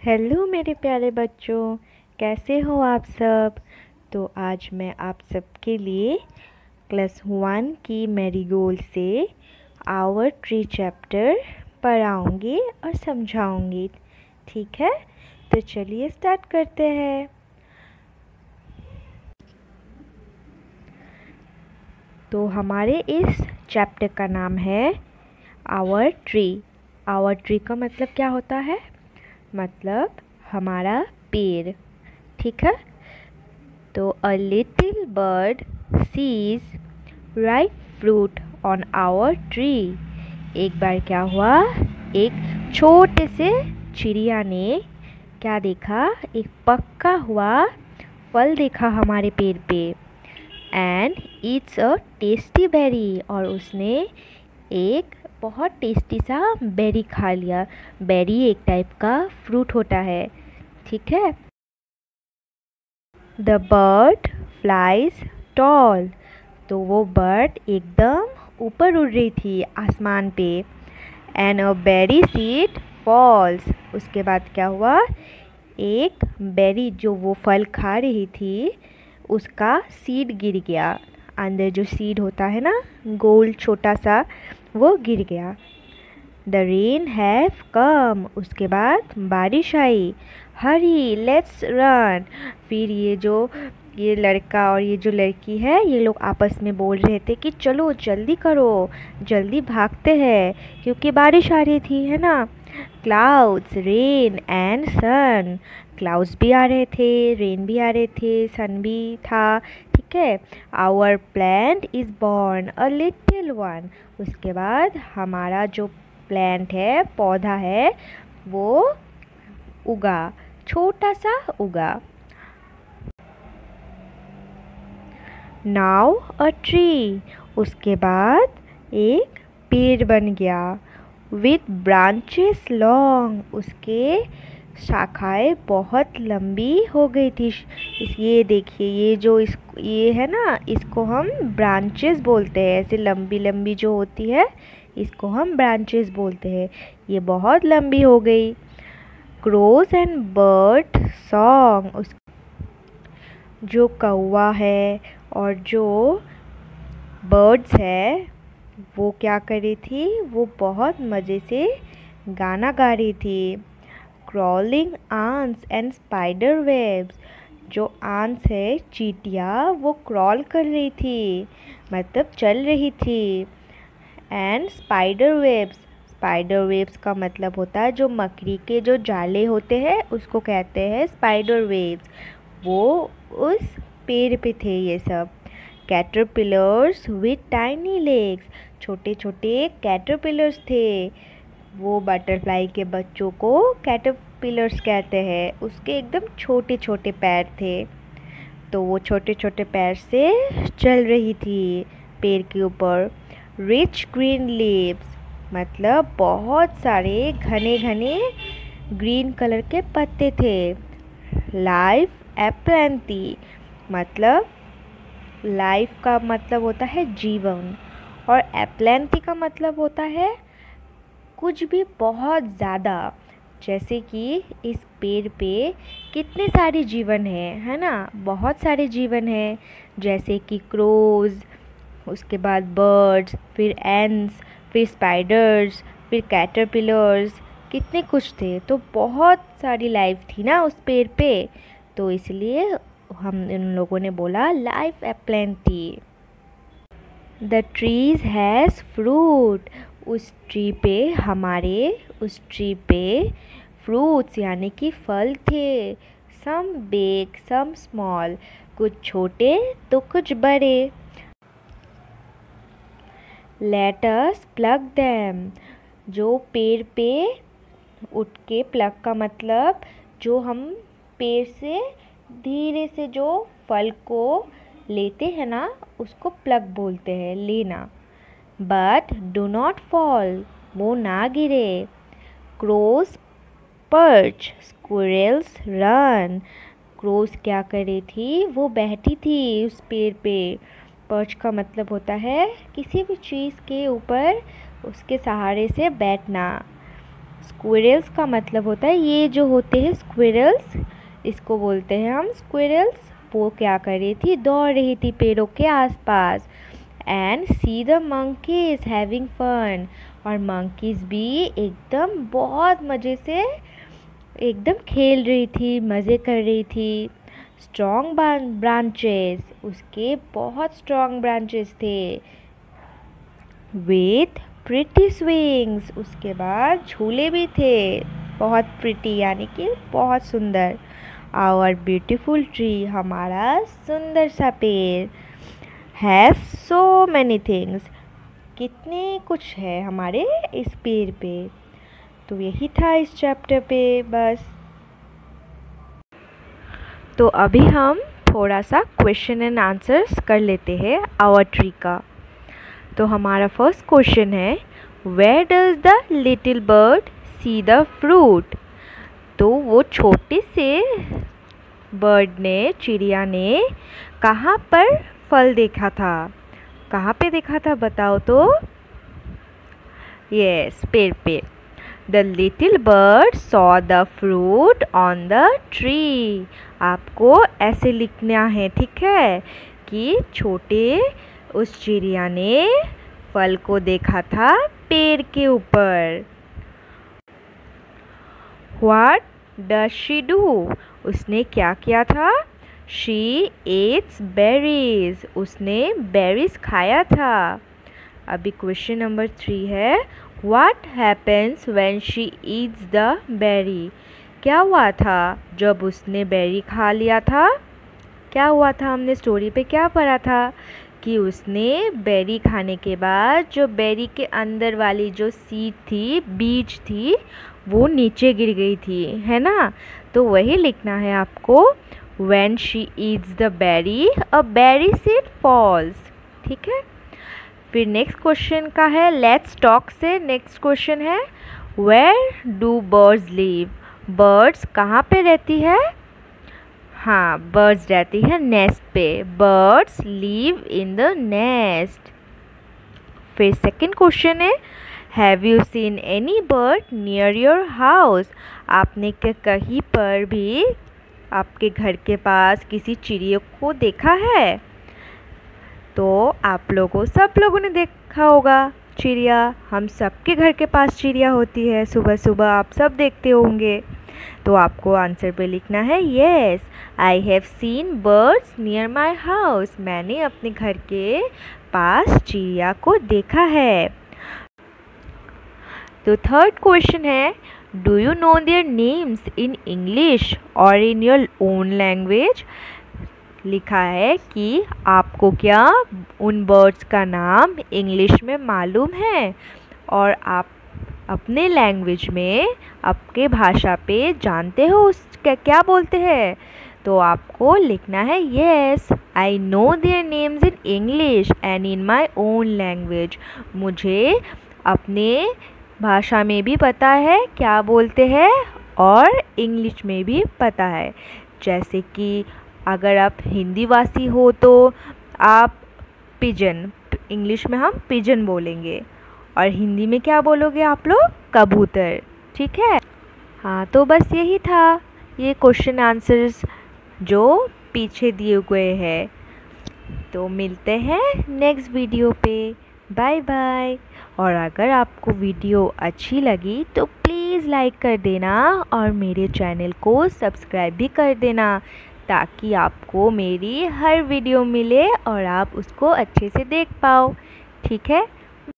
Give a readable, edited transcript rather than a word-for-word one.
Hello मेरे प्यारे बच्चों, कैसे हो आप सब। तो आज मैं आप सबके लिए क्लास 1 की मैरीगोल्ड से आवर ट्री चैप्टर पढ़ाऊँगी और समझाऊँगी। ठीक है, तो चलिए स्टार्ट करते हैं। तो हमारे इस चैप्टर का नाम है आवर ट्री। आवर ट्री का मतलब क्या होता है? मतलब हमारा पेड़। ठीक है, तो a little bird sees ripe fruit on our tree. एक बार क्या हुआ, एक छोटे से चिड़िया ने क्या देखा, एक पका हुआ फल देखा हमारे पेड़ पे। And it's a tasty berry, और उसने एक बहुत टेस्टी सा बेरी खा लिया। बेरी एक टाइप का फ्रूट होता है। ठीक है, द बर्ड फ्लाइज टॉल, तो वो बर्ड एकदम ऊपर उड़ रही थी आसमान पे। And a berry seed falls, उसके बाद क्या हुआ, एक बेरी जो वो फल खा रही थी उसका सीड गिर गया। अंदर जो सीड होता है ना, गोल छोटा सा, वो गिर गया। द रेन हैव कम, उसके बाद बारिश आई। हरी लेट्स रन, फिर ये लड़का और ये जो लड़की है, ये लोग आपस में बोल रहे थे कि चलो जल्दी करो, जल्दी भागते हैं, क्योंकि बारिश आ रही थी, है ना। Clouds rain and sun, clouds भी आ रहे थे, रेन भी आ रहे थे, सन भी था। ठीक है, our plant is born a little one, उसके बाद हमारा जो प्लांट है, पौधा है, वो उगा, छोटा सा उगा। नाउ अ ट्री, उसके बाद एक पेड़ बन गया। विथ ब्रांचेस लॉन्ग, उसके शाखाएं बहुत लंबी हो गई थी। ये देखिए, ये है ना, इसको हम ब्रांचेस बोलते हैं। ऐसे लंबी लंबी जो होती है, इसको हम ब्रांचेस बोलते हैं। ये बहुत लंबी हो गई। क्रोज एंड बर्ड सॉन्ग, उस जो कौवा है और जो बर्ड्स है, वो क्या कर रही थी, वो बहुत मज़े से गाना गा रही थी। Crawling ants and spider webs, जो आंट्स है, चींटियाँ, वो क्रॉल कर रही थी, मतलब चल रही थी। एंड स्पाइडर वेब्स का मतलब होता है जो मकड़ी के जो जाले होते हैं, उसको कहते हैं स्पाइडर वेब्स। वो उस पेड़ पे थे ये सब। कैटरपिलर्स विथ टाइनी लेग्स, छोटे छोटे कैटरपिलर्स थे। वो बटरफ्लाई के बच्चों को कैटरपिलर्स कहते हैं। उसके एकदम छोटे छोटे पैर थे, तो वो छोटे छोटे पैर से चल रही थी पेड़ के ऊपर। रिच ग्रीन लीव्स, मतलब बहुत सारे घने घने ग्रीन कलर के पत्ते थे। लाइफ एप्लेंटी, मतलब लाइफ का मतलब होता है जीवन, और एप्लेंटी का मतलब होता है कुछ भी बहुत ज़्यादा। जैसे कि इस पेड़ पे कितने सारे जीवन है ना, बहुत सारे जीवन हैं। जैसे कि क्रोज, उसके बाद बर्ड्स, फिर एंट्स, फिर स्पाइडर्स, फिर कैटरपिलर्स, कितने कुछ थे। तो बहुत सारी लाइफ थी ना उस पेड़ पे, तो इसलिए हम इन लोगों ने बोला life aplenty. The trees has fruit, उस ट्री पे फ्रूट्स यानी कि फल थे। सम बिग सम स्मॉल, कुछ छोटे तो कुछ बड़े। लेट अस प्लग देम, जो पेड़ पे उठ के, प्लग का मतलब जो हम पेड़ से धीरे से जो फल को लेते हैं ना, उसको प्लग बोलते हैं, लेना। बट डू नॉट फॉल, वो ना गिरे। Crows perch squirrels run, crows क्या कर रही थी, वो बैठी थी उस पेड़ पे। पर्च का मतलब होता है किसी भी चीज़ के ऊपर उसके सहारे से बैठना। स्क्विरल्स का मतलब होता है ये जो होते हैं स्क्विरल्स, इसको बोलते हैं हम स्क्विरल्स। वो क्या कर रही थी, दौड़ रही थी पेड़ों के आसपास। And see the monkeys having fun, और मंकीज भी एकदम बहुत मज़े से एकदम खेल रही थी, मज़े कर रही थी। स्ट्रॉन्ग ब्रांचेस, उसके बहुत स्ट्रॉन्ग ब्रांचेस थे। विथ प्रिटी स्विंग्स, उसके बाद झूले भी थे, बहुत प्रिटी यानी कि बहुत सुंदर। आवर ब्यूटीफुल ट्री, हमारा सुंदर सा पेड़। हैव सो मैनी थिंग्स, कितने कुछ है हमारे इस पेड़ पे। तो यही था इस चैप्टर पे बस। तो अभी हम थोड़ा सा क्वेश्चन एंड आंसर्स कर लेते हैं आवर ट्री का। तो हमारा फर्स्ट क्वेश्चन है, where does the little bird see the fruit. तो वो छोटे से बर्ड ने, चिड़िया ने कहाँ पर फल देखा था, कहाँ पे देखा था बताओ तो। यस, पेड़ पे। The little bird saw the fruit on the tree. आपको ऐसे लिखना है, ठीक है, कि छोटे उस चिड़िया ने फल को देखा था पेड़ के ऊपर। What does she do? उसने क्या किया था? She eats berries. उसने berries खाया था। अभी क्वेश्चन नंबर 3 है, What happens when she eats the berry? क्या हुआ था जब उसने बेरी खा लिया था? क्या हुआ था, हमने स्टोरी पे क्या पढ़ा था कि उसने बेरी खाने के बाद जो बेरी के अंदर वाली जो सीड थी, बीज थी, वो नीचे गिर गई थी, है ना। तो वही लिखना है आपको, when she eats the berry a berry seed falls, ठीक है। फिर नेक्स्ट क्वेश्चन का है, लेट्स टॉक से नेक्स्ट क्वेश्चन है, where do birds live? Birds कहाँ पे रहती है? हाँ, बर्ड्स रहती है नेस्ट पे। Birds leave in the nest. फिर सेकंड क्वेश्चन है, have you seen any bird near your house? आपने कहीं पर भी आपके घर के पास किसी चिड़िया को देखा है? तो आप लोगों, सब लोगों ने देखा होगा चिड़िया। हम सबके घर के पास चिड़िया होती है, सुबह सुबह आप सब देखते होंगे। तो आपको आंसर पे लिखना है, yes I have seen birds near my house. मैंने अपने घर के पास चिड़िया को देखा है। तो थर्ड क्वेश्चन है, do you know their names in English और इन योर ओन लैंग्वेज? लिखा है कि आपको क्या उन बर्ड्स का नाम इंग्लिश में मालूम है और आप अपने लैंग्वेज में, आपके भाषा पे जानते हो उसका क्या बोलते हैं? तो आपको लिखना है, yes I know their names in English and in my own language. मुझे अपने भाषा में भी पता है क्या बोलते हैं और इंग्लिश में भी पता है। जैसे कि अगर आप हिंदी वासी हो तो आप पिजन, इंग्लिश में हम पिजन बोलेंगे, और हिंदी में क्या बोलोगे आप लोग? कबूतर, ठीक है। हाँ, तो बस यही था ये क्वेश्चन आंसर्स जो पीछे दिए हुए हैं। तो मिलते हैं नेक्स्ट वीडियो पे, बाय बाय। और अगर आपको वीडियो अच्छी लगी तो प्लीज़ लाइक कर देना और मेरे चैनल को सब्सक्राइब भी कर देना, ताकि आपको मेरी हर वीडियो मिले और आप उसको अच्छे से देख पाओ, ठीक है।